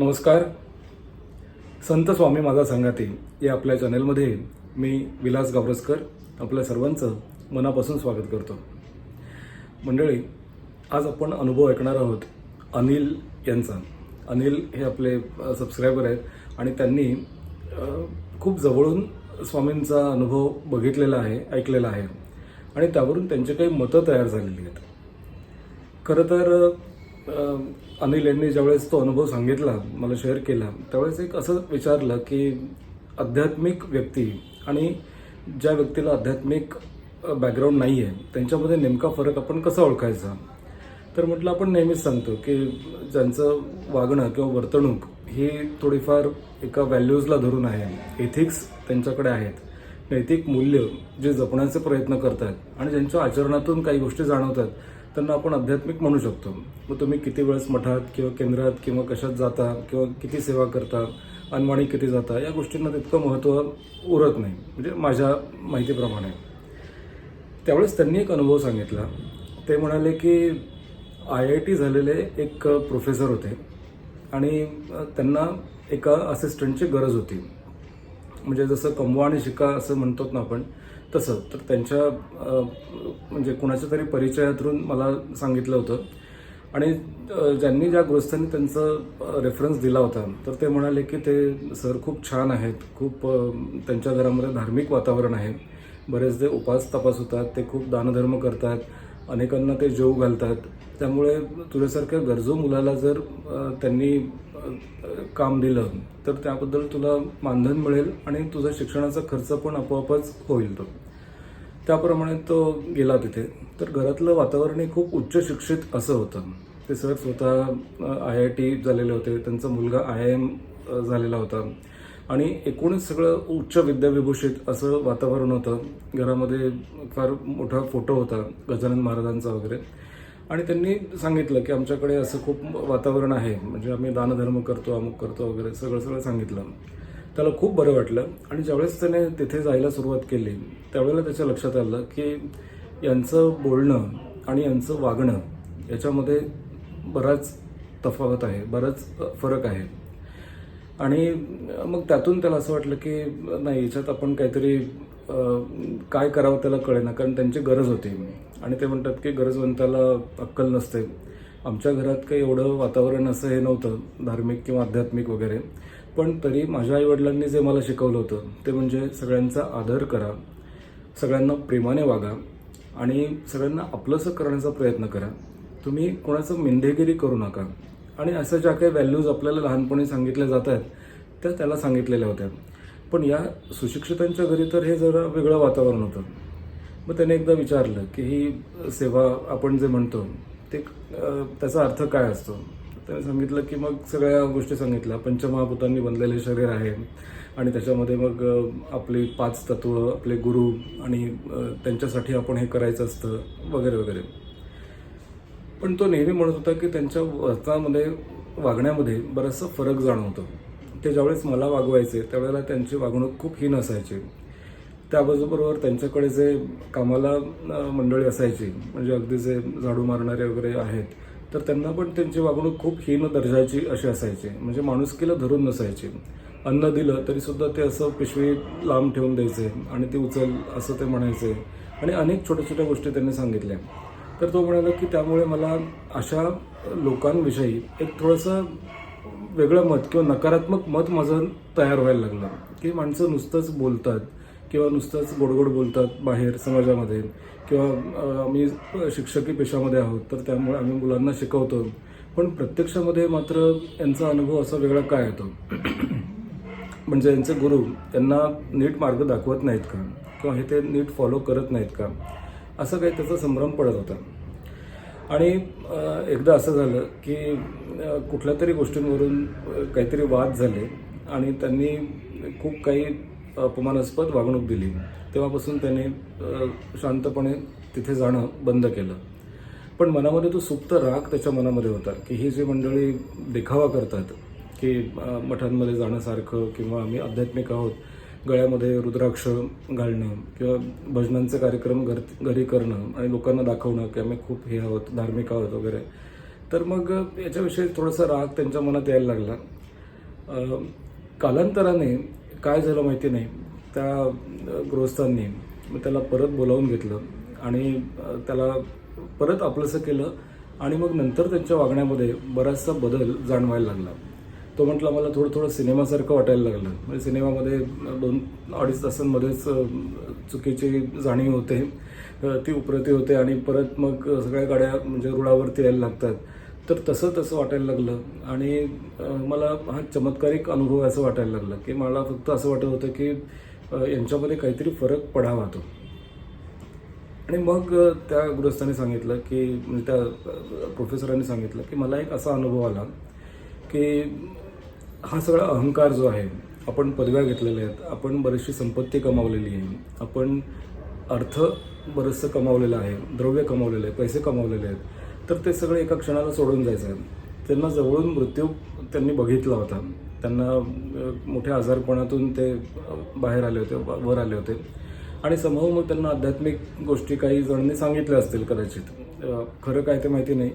नमस्कार. संत स्वामी माझा संगाती या आपल्या चॅनलमध्ये मी विलास गावरसकर आपल्या सर्वांचं मनापासून स्वागत करतो. मंडळी, आज आपण अनुभव ऐकणार आहोत अनिल यांचा. अनिल हे आपले सबस्क्रायबर आहेत आणि त्यांनी खूप जवळून स्वामींचा अनुभव बघितलेला आहे, ऐकलेला आहे आणि त्यावरून त्यांचे काही मतं तयार झालेली आहेत. खरं तर अनिल यांनी ज्यावेळेस तो अनुभव सांगितला, मला शेअर केला, त्यावेळेस एक असं विचारलं की आध्यात्मिक व्यक्ती आणि ज्या व्यक्तीला आध्यात्मिक बॅकग्राऊंड नाही आहे त्यांच्यामध्ये नेमका फरक आपण कसा ओळखायचा. तर म्हटलं, आपण नेहमीच सांगतो की ज्यांचं वागणं किंवा वर्तणूक ही थोडीफार एका व्हॅल्यूजला धरून आहे, एथिक्स त्यांच्याकडे आहेत, नैतिक मूल्य जे जपण्याचे प्रयत्न करतात आणि ज्यांच्या आचरणातून काही गोष्टी जाणवतात, त्यांना आपण आध्यात्मिक म्हणू शकतो. मग तुम्ही किती वेळेस मठात किंवा केंद्रात किंवा कशात जाता किंवा किती सेवा करता, अनवाणी किती जाता, या गोष्टींना तितकं महत्त्व उरत नाही, म्हणजे माझ्या माहितीप्रमाणे. त्यावेळेस त्यांनी एक अनुभव सांगितला. ते म्हणाले की IIT झालेले एक प्रोफेसर होते आणि त्यांना एका असिस्टंटची गरज होती. म्हणजे जसं कमवा आणि शिका असं म्हणतो ना आपण, तसं. तर त्यांच्या म्हणजे कुणाच्या तरी परिचयातून मला सांगितलं होतं आणि ज्यांनी ज्या गृहस्थांनी त्यांचा रेफरन्स दिला होता, तर ते म्हणाले की ते सर खूप छान आहेत, खूप त्यांच्या घरामध्ये धार्मिक वातावरण आहे, बरेचसे उपास तपास होतात, ते खूप दानधर्म करतात, अनेकांना ते जेव घालतात. त्यामुळे तुझ्यासारख्या गरजू मुलाला जर त्यांनी काम दिलं तर त्याबद्दल तुला मानधन मिळेल आणि तुझा शिक्षणाचा खर्च पण आपोआपच होईल. त्याप्रमाणे तो गेला तिथे. तर घरातलं वातावरण खूप उच्च शिक्षित असं होतं. ते सर स्वतः IIT झालेले होते, त्यांचा मुलगा IIM झालेला होता आणि एकूणच सगळं उच्च विद्याविभूषित असं वातावरण होतं. घरामध्ये फार मोठा फोटो होता गजानन महाराजांचा वगैरे. आणि त्यांनी सांगितलं की आमच्याकडे असं खूप वातावरण आहे, म्हणजे आम्ही दानधर्म करतो, अमुक करतो वगैरे, सगळं सांगितलं. त्याला खूप बरं वाटलं आणि ज्यावेळेस त्याने तिथे जायला सुरुवात केली त्यावेळेला त्याच्या लक्षात आलं की यांचं बोलणं आणि यांचं वागणं याच्यामध्ये बराच तफावत आहे, बराच फरक आहे. आणि मग त्यातून त्याला असं वाटलं की नाही, याच्यात आपण काहीतरी काय करावं त्याला कळेना, कारण त्यांची गरज होती. आणि ते म्हणतात की गरजवंताला अक्कल नसते. आमच्या घरात काही एवढं वातावरण असं हे नव्हतं धार्मिक किंवा आध्यात्मिक वगैरे, पण तरी माझ्या आईवडिलांनी जे मला शिकवलं होतं ते म्हणजे सगळ्यांचा आदर करा, सगळ्यांना प्रेमाने वागा आणि सगळ्यांना आपलंसं करण्याचा प्रयत्न करा. तुम्ही कोणाचं मिंधेगिरी करू नका. आणि अशा ज्या काही व्हॅल्यूज आपल्याला लहानपणी सांगितल्या जात आहेत त्या त्याला सांगितलेल्या होत्या. पण या सुशिक्षितांच्या घरी तर हे जरा वेगळं वातावरण होतं. मग त्याने एकदा विचारलं की ही सेवा आपण जे म्हणतो ते त्याचा अर्थ काय असतो. त्याने सांगितलं की मग सगळ्या गोष्टी सांगितल्या. पंचमहाभूतांनी बनलेले शरीर आहे आणि त्याच्यामध्ये मग आपली 5 तत्व, आपले गुरु आणि त्यांच्यासाठी आपण हे करायचं असतं वगैरे वगैरे. पण तो नेहमी म्हणत होता की त्यांच्या वर्तनामध्ये, वागण्यामध्ये बराचसा फरक जाणवतो. ते ज्यावेळेस मला वागवायचे त्यावेळेला त्यांची वागणूक खूप हीन असायची. त्याबरोबर त्यांच्याकडे जे कामाला मंडळी असायची, म्हणजे अगदी जे झाडू मारणारे वगैरे आहेत, तर त्यांना पण त्यांची वागणूक खूप हीन दर्जाची अशी असायची, म्हणजे माणुसकीला धरून नसायची. अन्न दिलं तरीसुद्धा ते असं पिशवी लांब ठेवून द्यायचे आणि ती उचल असं ते म्हणायचे आणि अनेक छोट्या छोट्या गोष्टी त्यांनी सांगितल्या. तर तो म्हणाला की त्यामुळे मला अशा लोकांविषयी एक थोडंसं वेगळं मत किंवा नकारात्मक मत माझं तयार व्हायला लागलं की माणसं नुसतंच बोलतात किंवा नुसतंच गोडगोड बोलतात बाहेर समाजामध्ये, किंवा आम्ही शिक्षकी पेशामध्ये आहोत तर त्यामुळे आम्ही मुलांना शिकवतो, पण प्रत्यक्षामध्ये मात्र यांचा अनुभव असा वेगळा काय येतो. म्हणजे यांचे गुरु त्यांना नीट मार्ग दाखवत नाहीत का, किंवा हे ते नीट फॉलो करत नाहीत का, असं काही त्याचा संभ्रम पडत होता. आणि एकदा असं झालं की कुठल्या तरी गोष्टींवरून काहीतरी वाद झाले आणि त्यांनी खूप काही अपमानास्पद वागणूक दिली. तेव्हापासून त्याने शांतपणे तिथे जाणं बंद केलं. पण मनामध्ये तो सुप्त राग त्याच्या मनामध्ये होता की ही जी मंडळी देखावा करतात की मठांमध्ये जाण्यासारखं किंवा आम्ही आध्यात्मिक आहोत, गळ्यामध्ये रुद्राक्ष घालणं किंवा भजनांचे कार्यक्रम घरी करणं आणि लोकांना दाखवणं की आम्ही खूप हे आहोत, धार्मिक आहोत वगैरे. तर मग याच्याविषयी थोडासा राग त्यांच्या मनात यायला लागला कालांतराने काय झालं माहिती नाही, त्या गृहस्थांनी मग त्याला परत बोलावून घेतलं आणि त्याला परत आपलंसं केलं आणि मग नंतर त्यांच्या वागण्यामध्ये बराचसा बदल जाणवायला लागला. तो म्हटला मला थोडं थोडं सिनेमासारखं वाटायला लागलं. म्हणजे सिनेमामध्ये 2-2.5 तासांमध्येच चुकीची जाणीव होते, ती उपरती होते आणि परत मग सगळ्या गाड्या म्हणजे रुळावरती यायला लागतात. तर तसं वाटायला लागलं आणि मला हा चमत्कारिक अनुभव असं वाटायला लागला की मला फक्त असं वाटत होतं की यांच्यामध्ये काहीतरी फरक पडावा तो. आणि मग त्या गृहस्थांनी सांगितलं की म्हणजे त्या प्रोफेसरांनी सांगितलं की मला एक असा अनुभव आला की हा सगळा अहंकार जो आहे, आपण पदव्या घेतलेल्या आहेत, आपण बरीचशी संपत्ती कमावलेली आहे, आपण अर्थ बरंचसं कमावलेलं आहे, द्रव्य कमावलेलं आहे, पैसे कमावलेले आहेत, तर ते सगळं एका क्षणाला सोडून जायचं आहे. त्यांना जवळून मृत्यू त्यांनी बघितला होता. त्यांना मोठ्या आजारपणातून ते बाहेर आले होते, वर आले होते आणि समूह मग त्यांना आध्यात्मिक गोष्टी काही जणांनी सांगितल्या असतील कदाचित, खरं काय ते माहिती नाही,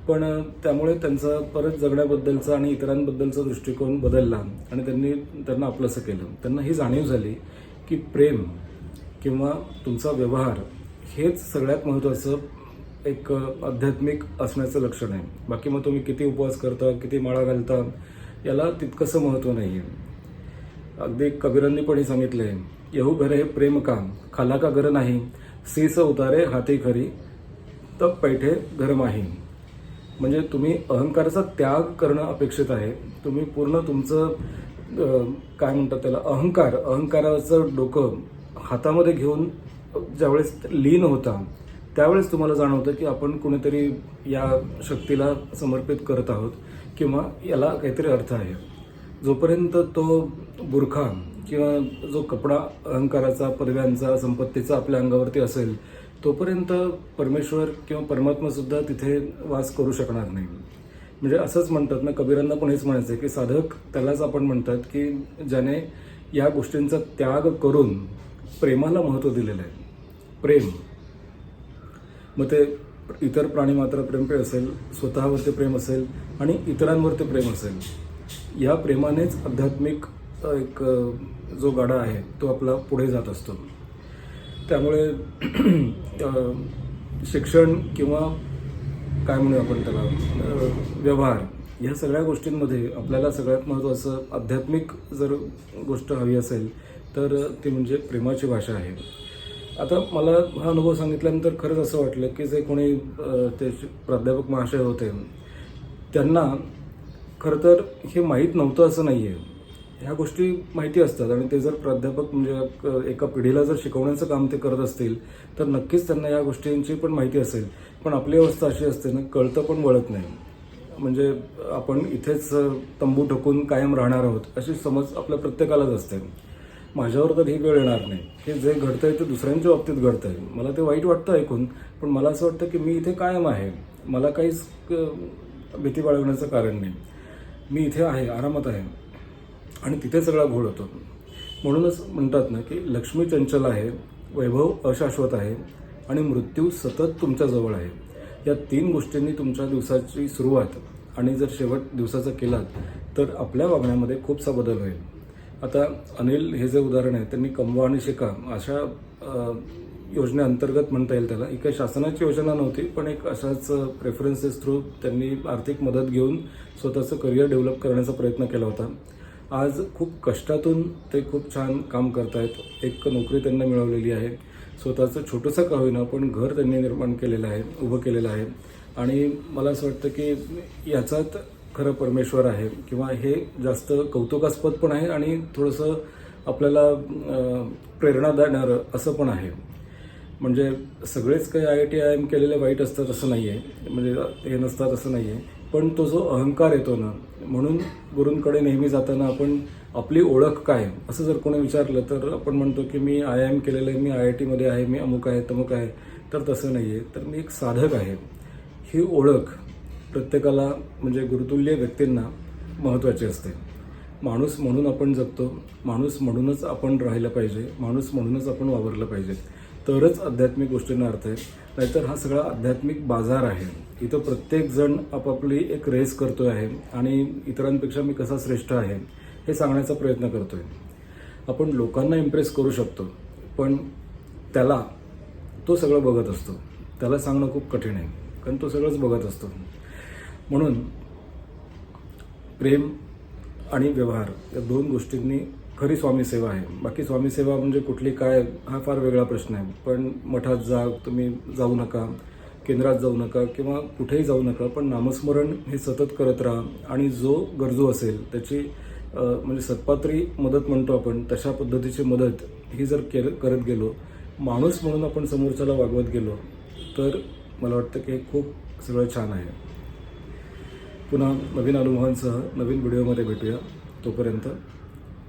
पण त्यामुळे त्यांचा परत जगण्याबद्दलचा आणि इतरांबद्दलचा दृष्टिकोन बदलला आणि त्यांना आपलंसं केलं. त्यांना ही जाणीव झाली की प्रेम किंवा तुमचा व्यवहार हेच सगळ्यात महत्त्वाचं एक आध्यात्मिक असण्याचं लक्षण आहे. बाकी मग तुम्ही किती उपवास करता, किती माळा घालता, याला तितकंसं महत्त्व नाही आहे. अगदी कबीरांनी पण हे सांगितलं आहे, येहू घरे प्रेम काम, खाला का घर नाही, सीस उतारे हाती खरी, तब पैठे घर माही. म्हणजे तुम्ही अहंकाराचा त्याग करणं अपेक्षित आहे. तुम्ही पूर्ण तुमचं काय म्हणतात त्याला, अहंकाराचं डोकं हातामध्ये घेऊन ज्यावेळेस लीन होता त्यावेळेस तुम्हाला जाणवतं की आपण कुणीतरी या शक्तीला समर्पित करत आहोत किंवा याला काहीतरी अर्थ आहे. जोपर्यंत तो बुरखा किंवा जो कपडा अहंकाराचा, पदव्यांचा, संपत्तीचा आपल्या अंगावरती असेल तोपर्यंत परमेश्वर किंवा परमात्मासुद्धा तिथे वास करू शकणार नाही. म्हणजे असंच म्हणतात ना, कबीरांना पण हेच म्हणायचं आहे की साधक त्यालाच आपण म्हणतात की ज्याने या गोष्टींचा त्याग करून प्रेमाला महत्त्व दिलेलं आहे. प्रेम मग ते इतर प्राणी मात्र प्रेमळ असेल, स्वतःवरती प्रेम असेल आणि इतरांवरती प्रेम असेल. या प्रेमानेच आध्यात्मिक एक जो गाडा आहे तो आपला पुढे जात असतो. त्यामुळे शिक्षण किंवा काय म्हणूया आपण त्याला, व्यवहार, ह्या सगळ्या गोष्टींमध्ये आपल्याला सगळ्यात महत्त्वाचं आध्यात्मिक जर गोष्ट हवी असेल तर ती म्हणजे प्रेमाची भाषा आहे. आता मला हा अनुभव सांगितल्यानंतर खरंच असं वाटलं की जे कोणी ते प्राध्यापक महाशय होते त्यांना खरं तर हे माहीत नव्हतं असं नाही आहे. ह्या गोष्टी माहिती असतात आणि ते जर प्राध्यापक म्हणजे एका पिढीला जर शिकवण्याचं काम ते करत असतील तर नक्कीच त्यांना या गोष्टींची पण माहिती असेल. पण आपली अवस्था अशी असते ना, कळतं पण वळत नाही. म्हणजे आपण इथेच तंबू ठोकून कायम राहणार आहोत अशी समज आपल्या प्रत्येकालाच असते. माझ्यावर तर ही वेळ येणार नाही. हे जे घडतंय ते दुसऱ्यांच्या बाबतीत घडतंय. मला ते वाईट वाटतं ऐकून, पण मला असं वाटतं की मी इथे कायम आहे. मला काहीच भीती बाळगण्याचं कारण नाही. मी इथे आहे, आरामात आहे आणि तिथे सगळा घोळ होतो. म्हणूनच म्हणतात ना की लक्ष्मी चंचल आहे, वैभव अशाश्वत आहे आणि मृत्यू सतत तुमच्याजवळ आहे. या 3 गोष्टींनी तुमच्या दिवसाची सुरुवात आणि जर शेवट दिवसाचा केलात तर आपल्या वागण्यामध्ये खूपसा बदल होईल. आता अनिल हे जे उदाहरण आहे, त्यांनी कमवा आणि शिका अशा योजनेअंतर्गत म्हणता येईल त्याला. ही काही शासनाची योजना नव्हती, पण एक अशाच प्रेफरन्सेस थ्रू त्यांनी आर्थिक मदत घेऊन स्वतःचं करिअर डेव्हलप करण्याचा प्रयत्न केला होता. आज खूप कष्टातून ते खूप छान काम करत आहेत. एक नोकरी त्यांना मिळवलेली आहे. स्वतःचं छोटंसं का होईना पण घर त्यांनी निर्माण केलेलं आहे, उभं केलेलं आहे. आणि मला असं वाटतं की याचात खरं परमेश्वर आहे किंवा हे जास्त कौतुकास्पद पण आहे आणि थोडंसं आपल्याला प्रेरणा देणारं असं पण आहे. म्हणजे सगळेच काही IIT IIM केलेले वाईट असतात असं नाही आहे, म्हणजे हे नसतात असं नाही आहे. पण तो जो अहंकार येतो ना, म्हणून गुरूंकडे नेहमी जाताना आपण आपली ओळख काय असं जर कोणी विचारलं तर आपण म्हणतो की मी IIM केलेलं आहे, मी IIT मध्ये आहे, मी अमुक आहे, तमुक आहे. तर तसं नाही आहे. तर मी एक साधक आहे. ही ओळख प्रत्येकाला म्हणजे गुरुतुल्य व्यक्तींना महत्त्वाची असते. माणूस म्हणून आपण जगतो, माणूस म्हणूनच आपण राहिलं पाहिजे, माणूस म्हणूनच आपण वावरलं पाहिजे. तरच आध्यात्मिक गोष्टींना अर्थ आहे. नाहीतर हा सगळा आध्यात्मिक बाजार आहे. इथं प्रत्येकजण आपापली एक रेस करतोय आहे आणि इतरांपेक्षा मी कसा श्रेष्ठ आहे हे सांगण्याचा प्रयत्न करतो आहे. आपण लोकांना इम्प्रेस करू शकतो, पण त्याला तो सगळं बघत असतो. त्याला सांगणं खूप कठीण आहे, कारण तो सगळंच बघत असतो. म्हणून प्रेम आणि व्यवहार या दोन गोष्टींनी खरी स्वामी सेवा आहे. बाकी स्वामी सेवा म्हणजे कुठली काय हा फार वेगळा प्रश्न आहे. पण मठात तुम्ही जाऊ नका, केंद्रात जाऊ नका किंवा कुठेही जाऊ नका, पण नामस्मरण हे सतत करत राहा. आणि जो गरजू असेल त्याची म्हणजे सत्पात्री मदत म्हणतो आपण, तशा पद्धतीची मदत ही जर करत गेलो, माणूस म्हणून आपण समोरच्याला वागवत गेलो, तर मला वाटतं की हे खूप सगळं छान आहे. पुन्हा नवीन अनुभवांसह नवीन व्हिडिओमध्ये भेटूया. तोपर्यंत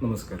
नमस्कार.